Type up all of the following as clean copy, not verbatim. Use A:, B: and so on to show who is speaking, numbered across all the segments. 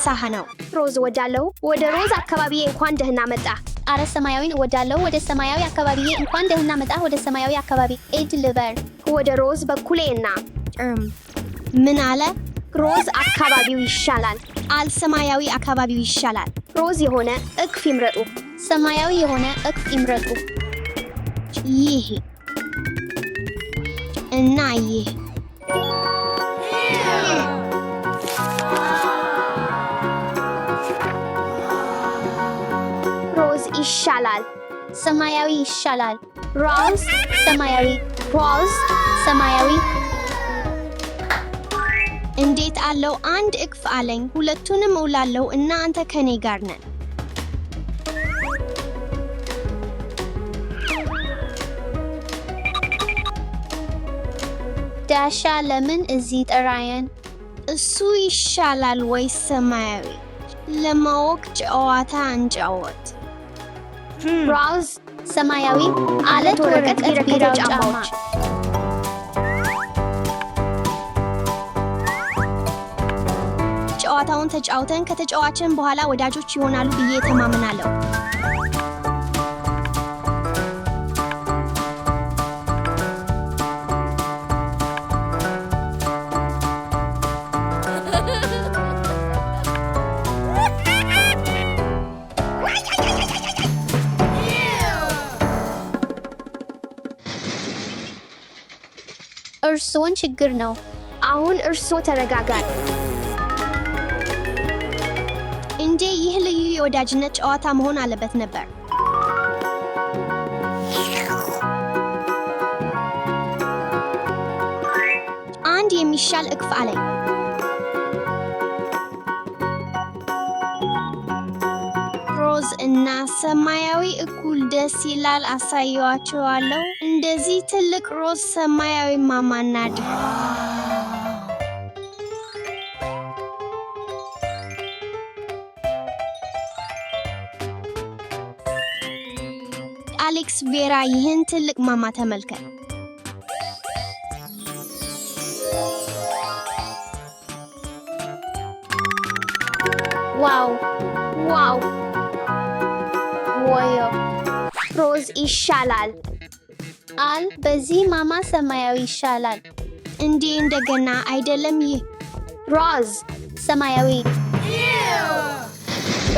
A: እየረሳህ ነው።
B: ሮዝ ወዳለው ወደ ሮዝ አካባቢዬ እንኳን ደህና መጣ።
C: አረ ሰማያዊን ወዳለው ወደ ሰማያዊ አካባቢዬ እንኳን ደህና መጣ። ወደ ሰማያዊ አካባቢ ኤድ ልበር
B: ወደ ሮዝ በኩሌና
A: ምን አለ?
B: ሮዝ አካባቢው ይሻላል።
A: ሰማያዊ አካባቢው ይሻላል።
B: ሮዝ የሆነ እቅፍ ይምረጡ።
C: ሰማያዊ የሆነ እቅፍ ይምረጡ።
A: ይህ እና ይህ
B: ሮዝ ይሻላል።
C: ሰማያዊ ይሻላል።
B: ሮዝ
C: ሰማያዊ
B: ሮዝ
C: ሰማያዊ
A: እንዴት አለው? አንድ እቅፍ አለኝ። ሁለቱንም እውላለሁ እና አንተ ከኔ ጋር ነን።
C: ዳሻ ለምን እዚህ ጠራየን?
A: እሱ ይሻላል ወይ ሰማያዊ? ለማወቅ ጨዋታ እንጫወት።
B: ሮዝ
C: ሰማያዊ አለት ወረቀት ቢራው ጫማ
A: ጨዋታውን ተጫውተን ከተጫዋችን በኋላ ወዳጆች ይሆናሉ ብዬ ተማመናለሁ።
C: እርሶን ችግር ነው።
B: አሁን እርሶ ተረጋጋል።
A: እንዴ ይህ ልዩ የወዳጅነት ጨዋታ መሆን አለበት ነበር። አንድ የሚሻል እቅፍ አለኝ። ሮዝ እና ሰማያዊ እኩል ደስ ይላል። አሳየዋቸዋለሁ። እንደዚህ ትልቅ ሮዝ ሰማያዊ ማማናድ አሌክስ ቬራ ይህን ትልቅ ማማ ተመልከት።
C: ዋው
B: ዋው
C: ወዮ
B: ሮዝ ይሻላል።
C: በዚህ ማማ ሰማያዊ ይሻላል።
A: እንዴ እንደገና አይደለም። ይህ
B: ሮዝ
C: ሰማያዊ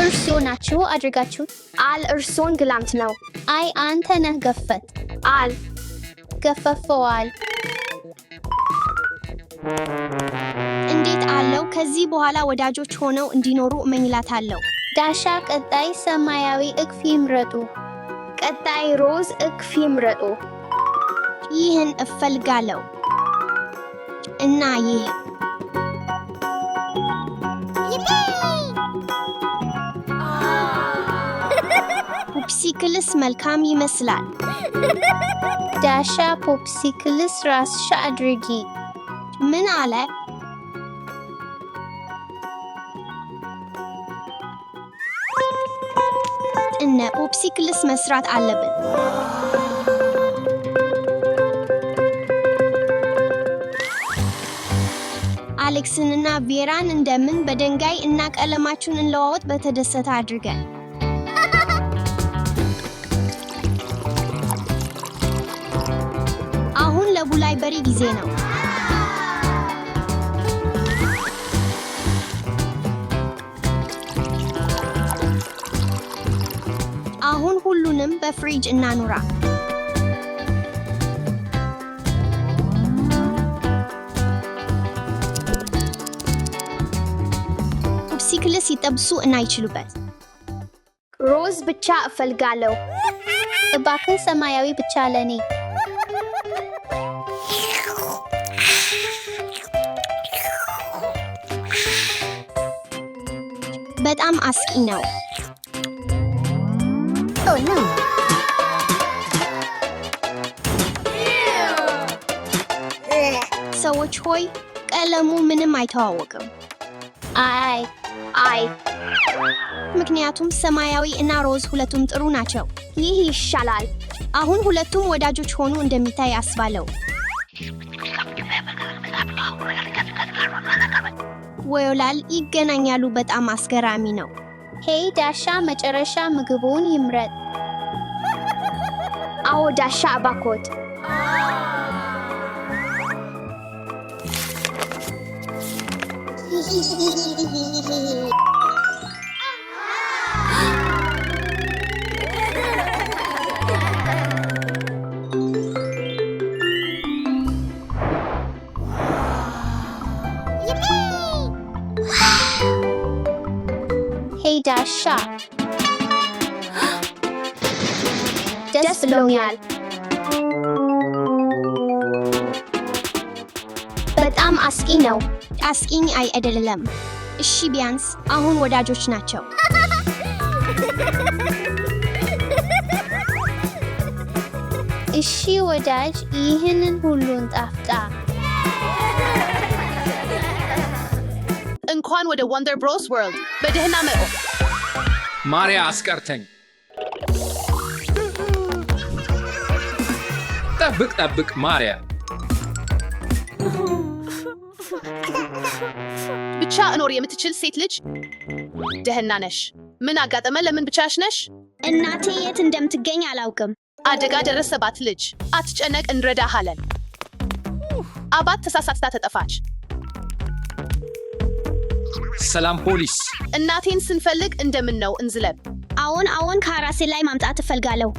C: እርሶ ናችሁ አድርጋችሁት።
B: እርሶን ግላምት ነው።
C: አንተ ነህ ገፈት። ገፈፈዋል።
A: እንዴት አለው? ከዚህ በኋላ ወዳጆች ሆነው እንዲኖሩ እመኝላታለሁ።
C: ዳሻ ቀጣይ ሰማያዊ እቅፍ ይምረጡ።
B: ቀጣይ ሮዝ እቅፍ ይምረጡ።
A: ይህን እፈልጋለሁ እና ይህ ፖፕሲክልስ መልካም ይመስላል።
C: ዳሻ ፖፕሲክልስ ራስሽ አድርጊ።
A: ምን አለ? እነ ፖፕሲክልስ መስራት አለብን። አሌክስንና ቬራን እንደምን በድንጋይ እና ቀለማችሁን እንለዋወጥ በተደሰተ አድርገን። አሁን ለቡላይበሪ ጊዜ ነው። አሁን ሁሉንም በፍሪጅ እናኑራ። ፖፕሲክልስ ይጠብሱ እና ይችሉበት።
B: ሮዝ ብቻ እፈልጋለሁ።
C: እባክህ ሰማያዊ ብቻ ለኔ።
A: በጣም አስቂ ነው። ሰዎች ሆይ ቀለሙ ምንም አይተዋወቅም። ምክንያቱም ሰማያዊ እና ሮዝ ሁለቱም ጥሩ ናቸው።
B: ይህ ይሻላል።
A: አሁን ሁለቱም ወዳጆች ሆኑ እንደሚታይ አስባለሁ። ወዮላል ይገናኛሉ። በጣም አስገራሚ ነው።
C: ሄይ ዳሻ መጨረሻ ምግቡን ይምረጥ።
B: አዎ ዳሻ እባክዎት።
C: ሄይ ዳሻ ደስ ብሎኛል።
B: በጣም አስቂ ነው።
A: አስቂኝ አይደለም። እሺ ቢያንስ አሁን ወዳጆች ናቸው።
C: እሺ ወዳጅ ይህንን ሁሉን ጣፍጣ
D: እንኳን ወደ ወንደር ብሮስ ወርልድ በደህና መጡ።
E: ማሪያ አስቀርተኝ። ጠብቅ ማሪያ።
D: ብቻ እኖር የምትችል ሴት ልጅ ደህና ነሽ? ምን አጋጠመ? ለምን ብቻሽ ነሽ?
A: እናቴ የት እንደምትገኝ አላውቅም።
D: አደጋ ደረሰባት ልጅ። አትጨነቅ፣ እንረዳሃለን። አባት ተሳሳትታ ተጠፋች።
E: ሰላም ፖሊስ።
D: እናቴን ስንፈልግ እንደምን ነው እንዝለብ?
A: አዎን ከራሴ ላይ ማምጣት እፈልጋለሁ።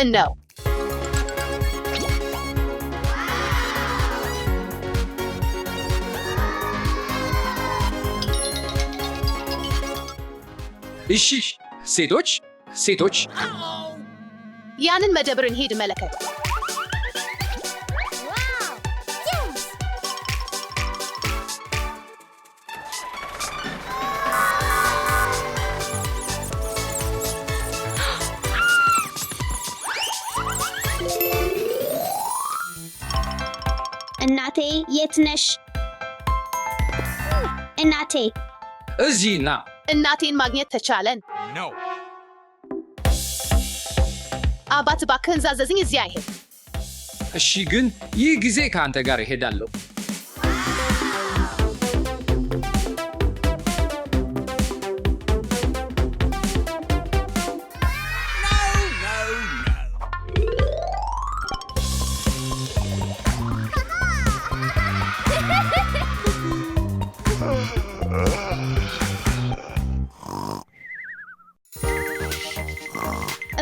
D: እነው
E: እሺ ሴቶች
D: ያንን መደብርን ሄድ መለከት።
A: እናቴ የት ነሽ? እናቴ
E: እዚህ ና።
D: እናቴን ማግኘት ተቻለን? አባት እባክህን ዛዘዝኝ፣ እዚህ አይሄድ።
E: እሺ ግን ይህ ጊዜ ከአንተ ጋር እሄዳለሁ።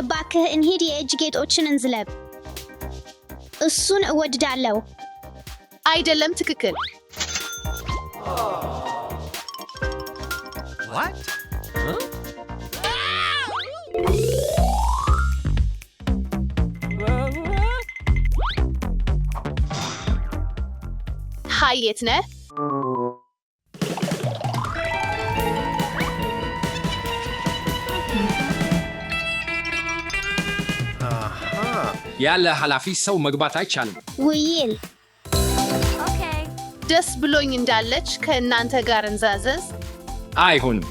A: እባክህ እንሂድ፣ የእጅ ጌጦችን እንዝለብ። እሱን እወድዳለሁ።
D: አይደለም ትክክል። ሃይ የት ነህ?
E: ያለ ኃላፊ ሰው መግባት አይቻልም።
A: ውይል
D: ደስ ብሎኝ እንዳለች ከእናንተ ጋር እንዛዘዝ።
E: አይሆንም።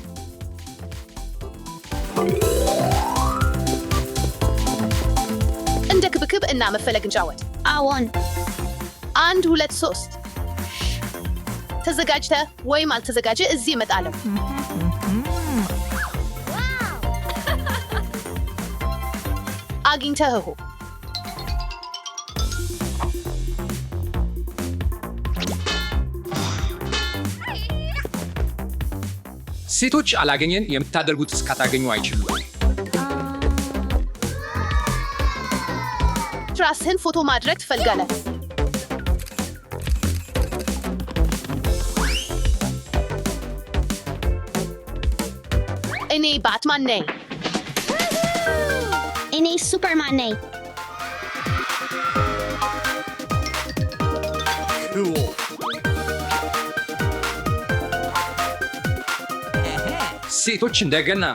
D: እንደ ክብክብ እና መፈለግ እንጫወት።
A: አዎን
D: 1 2 3 ተዘጋጅተ ወይም አልተዘጋጀ እዚህ እመጣለሁ። አግኝተኸው
E: ሴቶች አላገኘን የምታደርጉት እስካታገኙ አይችሉም።
D: ራስህን ፎቶ ማድረግ ትፈልጋለህ? እኔ ባትማን ነኝ።
A: እኔ ሱፐርማን ነኝ።
E: ሴቶች እንደገና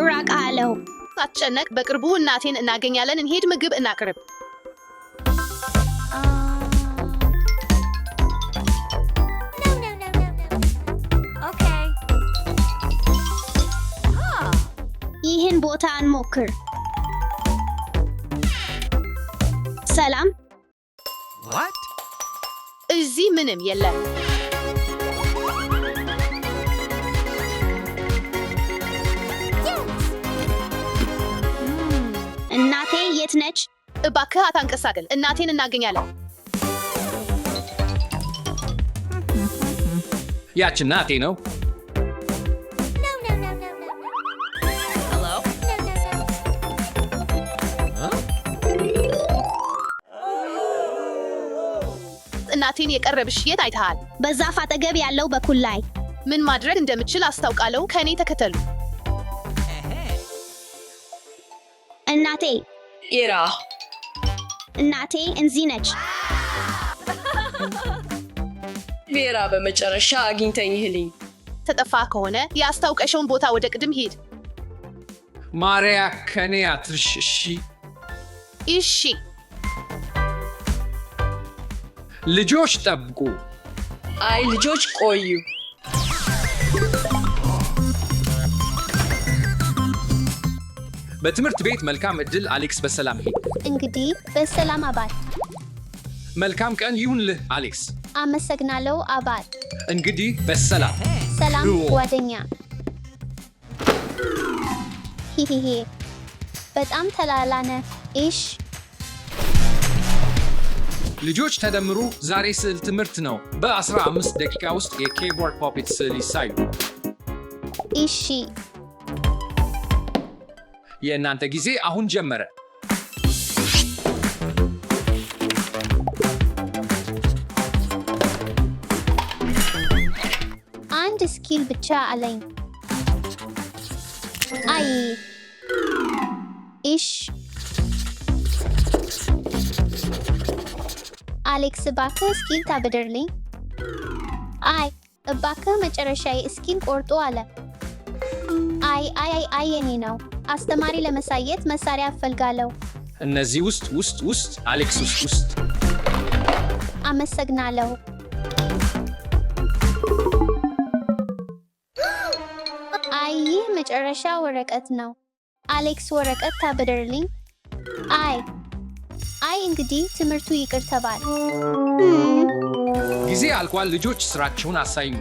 A: ራቅ አለው።
D: አትጨነቅ፣ በቅርቡ እናቴን እናገኛለን። እንሄድ፣ ምግብ እናቅርብ።
A: ይህን ቦታ እንሞክር። ሰላም
E: What?
D: እዚህ ምንም የለም።
B: እናቴ የት ነች?
D: እባክህ አታንቀሳቅል። እናቴን እናገኛለን።
E: ያች እናቴ ነው።
D: እናቴን የቀረብሽ የት አይተሃል?
B: በዛፍ አጠገብ ያለው በኩል ላይ።
D: ምን ማድረግ እንደምችል አስታውቃለሁ። ከእኔ ተከተሉ።
B: እናቴ
F: ኢራ
B: እናቴ እዚህ ነች።
F: ቬራ በመጨረሻ አግኝተኝህልኝ።
D: ተጠፋ ከሆነ ያስታውቀሽውን ቦታ ወደ ቅድም ሂድ።
E: ማሪያ ከኔ አትርሽ። እሺ
D: እሺ።
E: ልጆች ጠብቁ።
F: አይ ልጆች ቆዩ።
E: በትምህርት ቤት መልካም እድል አሌክስ። በሰላም ሂድ።
C: እንግዲህ በሰላም አባት።
E: መልካም ቀን ይሁንልህ አሌክስ።
C: አመሰግናለሁ አባት።
E: እንግዲህ በሰላም
C: ሰላም
E: Cool.
C: ጓደኛ። ሂሂሂ በጣም ተላላነ። እሽ
E: ልጆች ተደምሩ። ዛሬ ስዕል ትምህርት ነው። በ15 ደቂቃ ውስጥ የኬቦርድ ፖፔት ስዕል ይሳዩ።
C: እሺ
E: የእናንተ ጊዜ አሁን ጀመረ።
C: አንድ ስኪል ብቻ አለኝ። አይ እሽ አሌክስ እባክህ ስኪል ታበደርልኝ። አይ እባክህ መጨረሻዬ ስኪል ቆርጦ አለ። አይ የኔ ነው። አስተማሪ ለመሳየት መሳሪያ አፈልጋለሁ።
E: እነዚህ ውስጥ አሌክስ ውስጥ
C: አመሰግናለሁ። አይ ይህ መጨረሻ ወረቀት ነው። አሌክስ ወረቀት ታበደርልኝ። አይ እንግዲህ ትምህርቱ ይቅር ተባል።
E: ጊዜ አልቋል። ልጆች ስራቸውን አሳዩ።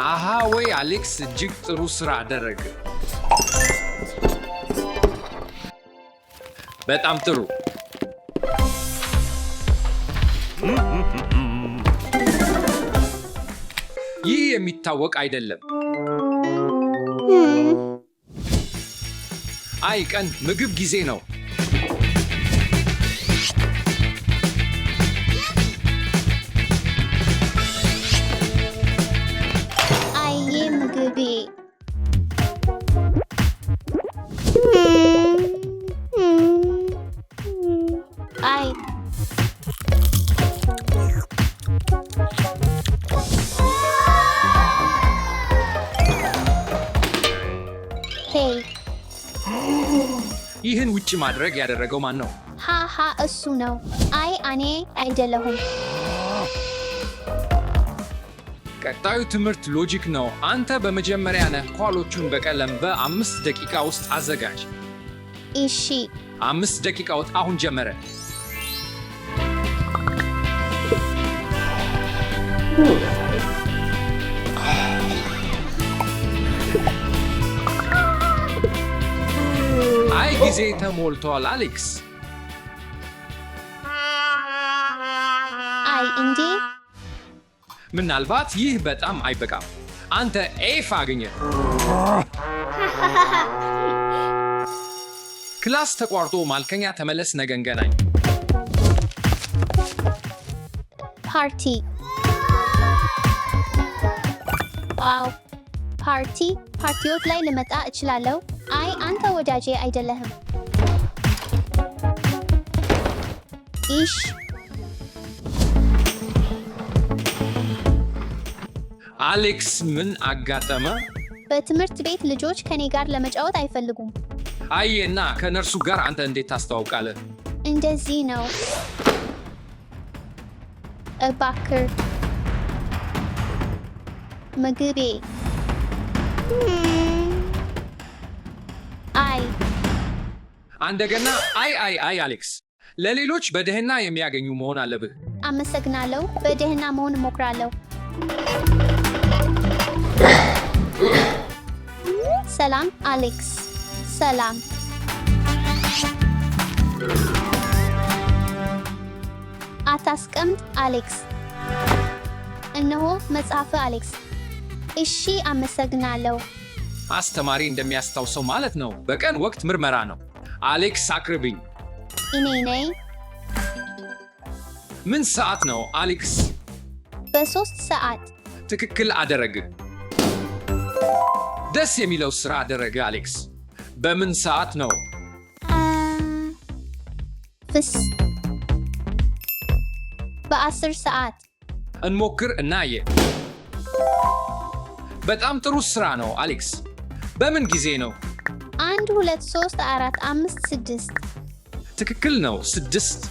E: አሃ ወይ አሌክስ እጅግ ጥሩ ስራ አደረገ። በጣም ጥሩ። ይህ የሚታወቅ አይደለም። አይ ቀን ምግብ ጊዜ ነው።
C: አይ ምግቤ አይ ሄይ
E: ይህን ውጭ ማድረግ ያደረገው ማን ነው?
C: ሃሃ እሱ ነው። አይ እኔ አይደለሁም።
E: ቀጣዩ ትምህርት ሎጂክ ነው። አንተ በመጀመሪያ ነህ። ኳሎቹን በቀለም በ5 ደቂቃ ውስጥ አዘጋጅ።
C: እሺ
E: 5 ደቂቃዎች አሁን ጀመረ። አይ ጊዜ ተሞልቷል አሌክስ።
C: አይ እንዴ
E: ምናልባት ይህ በጣም አይበቃም። አንተ ኤፍ አገኘ። ክላስ ተቋርጦ ማልከኛ ተመለስ። ነገ እንገናኝ።
C: ፓርቲ ዋው ፓርቲዎች ላይ ልመጣ እችላለሁ። አይ አንተ ወዳጄ አይደለህም። ኢሽ
E: አሌክስ ምን አጋጠመ?
C: በትምህርት ቤት ልጆች ከኔ ጋር ለመጫወት አይፈልጉም።
E: አየና ከነርሱ ጋር አንተ እንዴት ታስተዋውቃለህ?
C: እንደዚህ ነው። እባክህ ምግቤ። አይ
E: እንደገና አይ አሌክስ ለሌሎች በደህና የሚያገኙ መሆን አለብህ።
C: አመሰግናለሁ። በደህና መሆን እሞክራለሁ። ሰላም አሌክስ። ሰላም። አታስቀምጥ አሌክስ። እነሆ መጽሐፍ አሌክስ። እሺ፣ አመሰግናለሁ።
E: አስተማሪ እንደሚያስታውሰው ማለት ነው። በቀን ወቅት ምርመራ ነው። አሌክስ አቅርብኝ።
C: እኔ ነኝ።
E: ምን ሰዓት ነው አሌክስ?
C: በ3 ሰዓት።
E: ትክክል አደረግ። ደስ የሚለው ስራ አደረገ አሌክስ። በምን ሰዓት ነው?
C: ፍስ በ10 ሰዓት።
E: እንሞክር እናየ። በጣም ጥሩ ስራ ነው አሌክስ። በምን ጊዜ ነው?
C: 1 2 3 4 5 6
E: ትክክል ነው። 6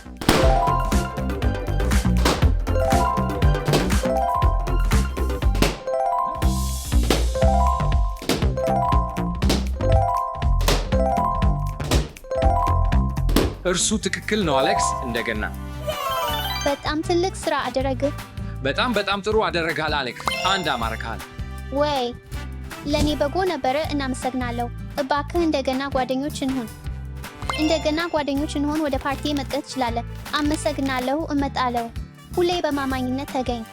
E: እርሱ ትክክል ነው አሌክስ። እንደገና
C: በጣም ትልቅ ስራ አደረገ።
E: በጣም ጥሩ አደረጋል አሌክስ። አንድ አማርካል።
C: ወይ ለኔ በጎ ነበረ። እናመሰግናለሁ። እባክህ እንደገና ጓደኞች እንሆን። ወደ ፓርቲ መጥተህ ትችላለህ። አመሰግናለሁ። እመጣለሁ። ሁሌ በማማኝነት ተገኝ።